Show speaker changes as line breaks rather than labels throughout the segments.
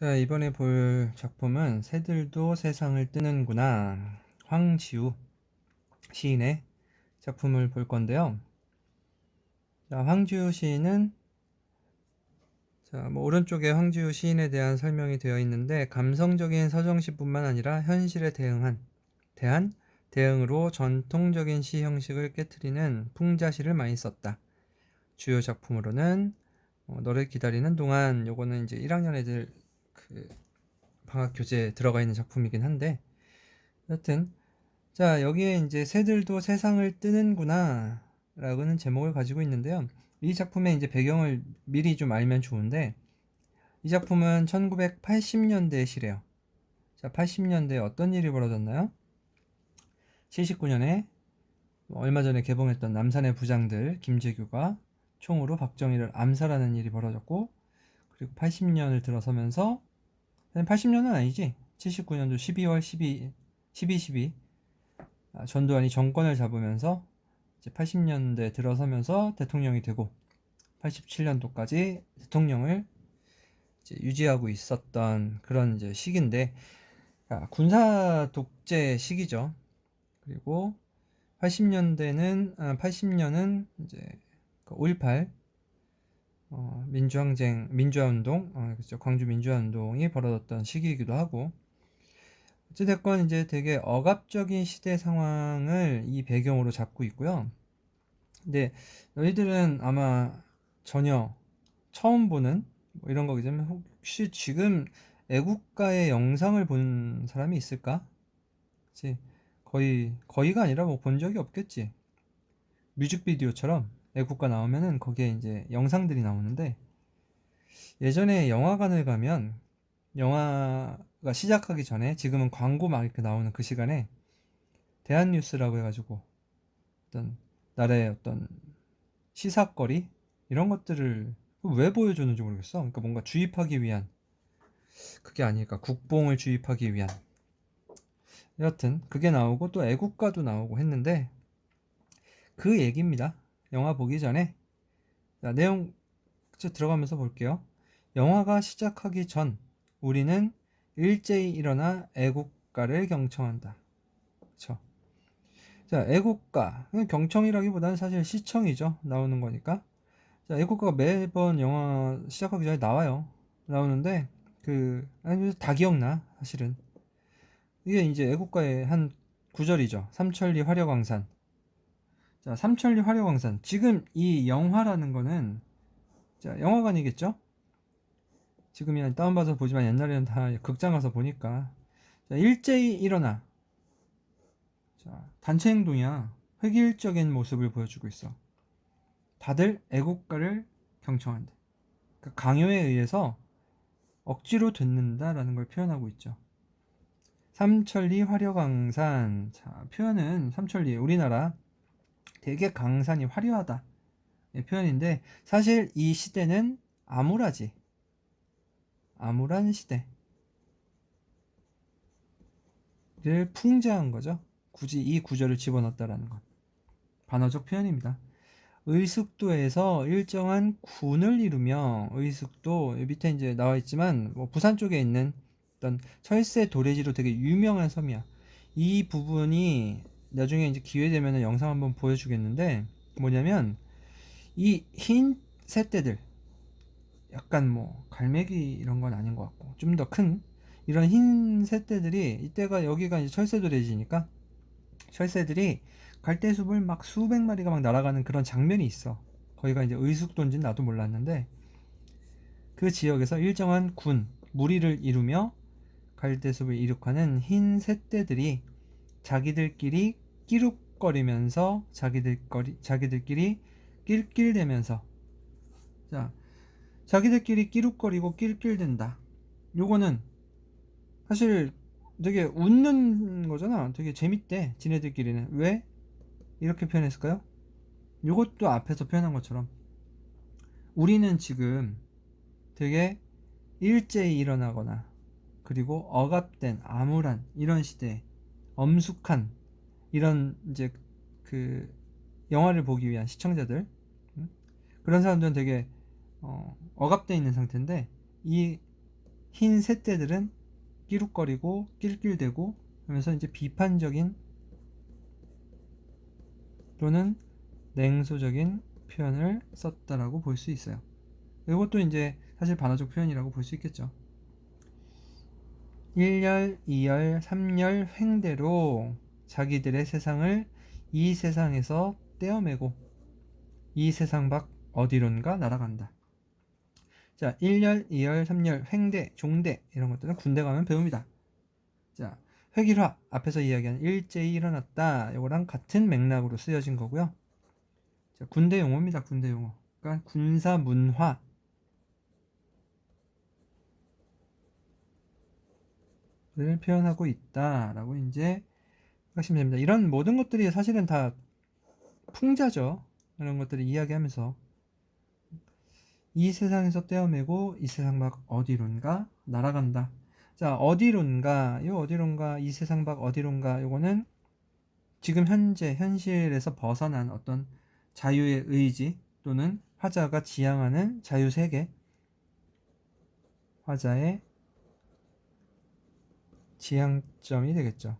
자, 이번에 볼 작품은 새들도 세상을 뜨는구나. 황지우 시인의 작품을 볼 건데요. 자, 황지우 시인은 오른쪽에 황지우 시인에 대한 설명이 되어 있는데 감성적인 서정시뿐만 아니라 현실에 대한 대응으로 전통적인 시 형식을 깨트리는 풍자시를 많이 썼다. 주요 작품으로는 너를 기다리는 동안, 요거는 이제 1학년 애들 그 방학 교재에 들어가 있는 작품이긴 한데, 여튼 자, 여기에 이제 새들도 세상을 뜨는구나 라고는 제목을 가지고 있는데요. 이 작품의 이제 배경을 미리 좀 알면 좋은데, 이 작품은 1980년대의 시래요. 자, 80년대에 어떤 일이 벌어졌나요? 79년에 얼마 전에 개봉했던 남산의 부장들 김재규가 총으로 박정희를 암살하는 일이 벌어졌고, 그리고 80년을 들어서면서, 80년은 아니지, 79년도 12월 12 전두환이 정권을 잡으면서 이제 80년대 들어서면서 대통령이 되고 87년도까지 대통령을 이제 유지하고 있었던 그런 이제 시기인데, 군사 독재 시기죠. 그리고 80년은 이제 5.18 민주화운동, 그렇죠. 광주 민주화운동이 벌어졌던 시기이기도 하고, 어찌됐건 이제 되게 억압적인 시대 상황을 이 배경으로 잡고 있고요. 근데 너희들은 아마 전혀 처음 보는 뭐 이런 거기 때문에, 혹시 지금 애국가의 영상을 본 사람이 있을까? 그치? 거의가 아니라 뭐 본 적이 없겠지. 뮤직비디오처럼 애국가 나오면은 거기에 이제 영상들이 나오는데, 예전에 영화관을 가면 영화가 시작하기 전에, 지금은 광고 막 이렇게 나오는 그 시간에 대한뉴스라고 해가지고 어떤 나라의 어떤 시사거리 이런 것들을 왜 보여주는지 모르겠어. 그러니까 뭔가 주입하기 위한, 그게 아닐까, 국뽕을 주입하기 위한. 여하튼 그게 나오고 또 애국가도 나오고 했는데, 그 얘기입니다. 영화 보기 전에. 자, 내용 들어가면서 볼게요. 영화가 시작하기 전 우리는 일제히 일어나 애국가를 경청한다. 그쵸? 자, 애국가 경청이라기보다는 사실 시청이죠. 나오는 거니까. 자, 애국가가 매번 영화 시작하기 전에 나오는데, 아니, 다 기억나, 사실은. 이게 이제 애국가의 한 구절이죠. 삼천리 화려광산. 자, 삼천리 화려광산. 지금 이 영화라는 거는, 자, 영화관이겠죠? 지금이야 다운받아서 보지만 옛날에는 다 극장 가서 보니까. 자, 일제히 일어나. 자, 단체 행동이야. 획일적인 모습을 보여주고 있어. 다들 애국가를 경청한다. 그러니까 강요에 의해서 억지로 듣는다라는 걸 표현하고 있죠. 삼천리 화려강산. 자, 표현은 삼천리, 우리나라 되게 강산이 화려하다 표현인데, 사실 이 시대는 암울하지. 암울한 시대를 풍자한 거죠. 굳이 이 구절을 집어넣었다라는 건 반어적 표현입니다. 의숙도에서 일정한 군을 이루며, 의숙도 밑에 이제 나와 있지만 뭐 부산 쪽에 있는 어떤 철새 도래지로 되게 유명한 섬이야. 이 부분이 나중에 이제 기회 되면 영상 한번 보여주겠는데, 뭐냐면 이 흰 새떼들, 약간 뭐 갈매기 이런 건 아닌 것 같고 좀 더 큰 이런 흰 새떼들이, 이때가 여기가 이제 철새도래지니까 철새들이 갈대숲을 막 수백 마리가 막 날아가는 그런 장면이 있어. 거기가 이제 의숙도인지는 나도 몰랐는데, 그 지역에서 일정한 무리를 이루며 갈대숲을 이륙하는 흰 새떼들이 자기들끼리 끼룩거리면서, 자기들끼리 낄낄대면서. 자, 자기들끼리 끼룩거리고 낄낄댄다. 요거는 사실 되게 웃는 거잖아. 되게 재밌대, 지네들끼리는. 왜 이렇게 표현했을까요? 요것도 앞에서 표현한 것처럼 우리는 지금 되게 일제히 일어나거나, 그리고 억압된 암울한 이런 시대에, 엄숙한 이런 이제 그 영화를 보기 위한 시청자들, 그런 사람들은 되게 억압되어 있는 상태인데, 이 흰 새떼들은 끼룩거리고 낄낄대고 하면서 이제 비판적인 또는 냉소적인 표현을 썼다라고 볼 수 있어요. 이것도 이제 사실 반어적 표현이라고 볼 수 있겠죠. 1열, 2열, 3열 횡대로 자기들의 세상을 이 세상에서 떼어매고 이 세상 밖 어디론가 날아간다. 자, 1열, 2열, 3열, 횡대, 종대 이런 것들은 군대 가면 배웁니다. 자, 획일화 앞에서 이야기한 일제히 일어났다. 이거랑 같은 맥락으로 쓰여진 거고요. 자, 군대 용어입니다. 군대 용어. 그러니까 군사 문화를 표현하고 있다라고 이제 하시면 됩니다. 이런 모든 것들이 사실은 다 풍자죠. 이런 것들을 이야기하면서 이 세상에서 떼어매고 이 세상 밖 어디론가 날아간다. 자, 어디론가, 요 어디론가, 이 세상 밖 어디론가, 요거는 지금 현재 현실에서 벗어난 어떤 자유의 의지 또는 화자가 지향하는 자유세계, 화자의 지향점이 되겠죠.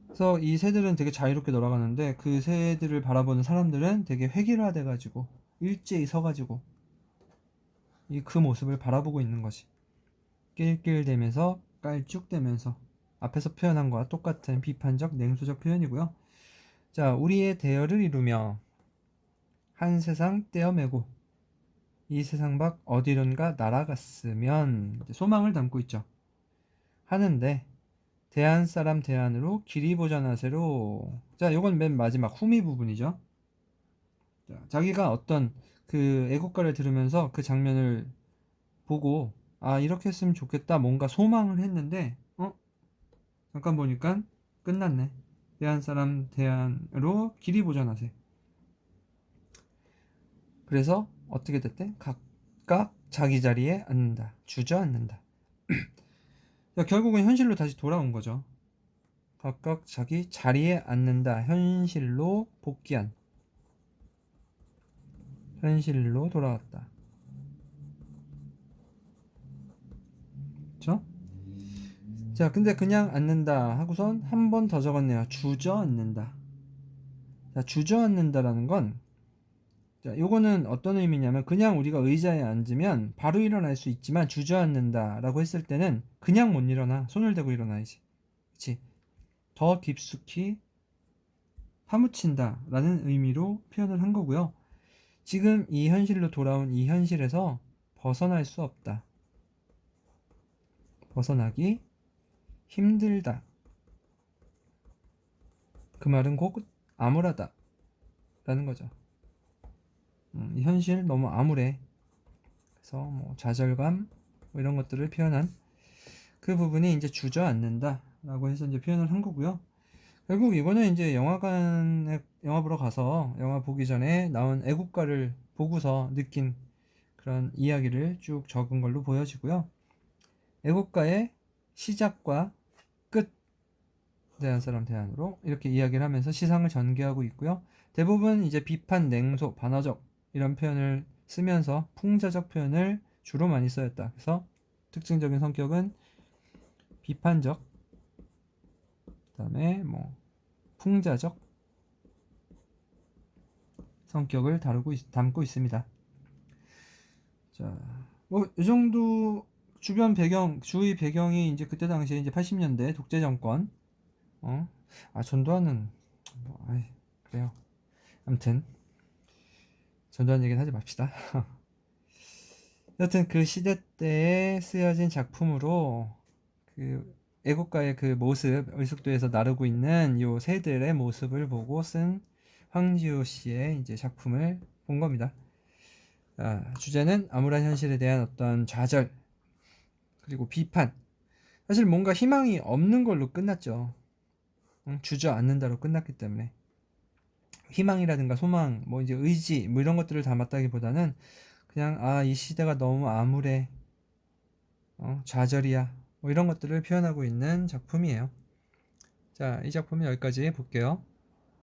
그래서 이 새들은 되게 자유롭게 돌아가는데 그 새들을 바라보는 사람들은 되게 획일화돼가지고 일제히 서가지고 그 모습을 바라보고 있는 것이 낄낄대면서 깔쭉대면서 앞에서 표현한 것과 똑같은 비판적 냉소적 표현이고요. 자, 우리의 대열을 이루며 한 세상 떼어매고 이 세상 밖 어디론가 날아갔으면 소망을 담고 있죠. 하는데 대한 사람 대안으로 기리보전하세로. 자, 요건 맨 마지막 후미 부분이죠. 자, 자기가 어떤 그 애국가를 들으면서 그 장면을 보고 아, 이렇게 했으면 좋겠다 뭔가 소망을 했는데 잠깐 보니까 끝났네. 대한 사람 대안으로 기리보전하세. 그래서 어떻게 됐대? 각각 자기 자리에 앉는다. 주저앉는다. 결국은 현실로 다시 돌아온 거죠. 각각 자기 자리에 앉는다. 현실로 복귀한. 현실로 돌아왔다. 그쵸? 자, 근데 그냥 앉는다 하고선 한 번 더 적었네요. 주저앉는다. 자, 주저앉는다라는 건, 자, 요거는 어떤 의미냐면 그냥 우리가 의자에 앉으면 바로 일어날 수 있지만 주저앉는다라고 했을 때는 그냥 못 일어나. 손을 대고 일어나야지. 그치? 더 깊숙이 파묻힌다라는 의미로 표현을 한 거고요. 지금 이 현실로 돌아온 이 현실에서 벗어날 수 없다. 벗어나기 힘들다. 그 말은 곧 암울하다 라는 거죠. 이 현실 너무 암울해. 그래서 뭐 좌절감 뭐 이런 것들을 표현한 그 부분이 이제 주저앉는다 라고 해서 이제 표현을 한 거고요. 결국 이거는 이제 영화관에 영화 보러 가서 영화 보기 전에 나온 애국가를 보고서 느낀 그런 이야기를 쭉 적은 걸로 보여지고요. 애국가의 시작과 끝, 대한 사람 대안으로 이렇게 이야기를 하면서 시상을 전개하고 있고요. 대부분 이제 비판, 냉소, 반어적 이런 표현을 쓰면서 풍자적 표현을 주로 많이 쓰였다. 그래서 특징적인 성격은 비판적, 그다음에 뭐 풍자적 성격을 담고 있습니다. 자, 뭐 이 정도 주변 배경, 주의 배경이 이제 그때 당시에 이제 80년대 독재 정권, 전두환은 그래요. 아무튼 전두환 얘기는 하지 맙시다. 여튼 그 시대 때에 쓰여진 작품으로 그 애국가의 그 모습, 의숙도에서 나르고 있는 요 새들의 모습을 보고 쓴 황지우 씨의 이제 작품을 본 겁니다. 주제는 암울한 현실에 대한 어떤 좌절 그리고 비판. 사실 뭔가 희망이 없는 걸로 끝났죠. 주저앉는다로 끝났기 때문에 희망이라든가 소망, 뭐 이제 의지, 뭐 이런 것들을 담았다기보다는 그냥 이 시대가 너무 암울해, 좌절이야, 뭐 이런 것들을 표현하고 있는 작품이에요. 자, 이 작품은 여기까지 볼게요.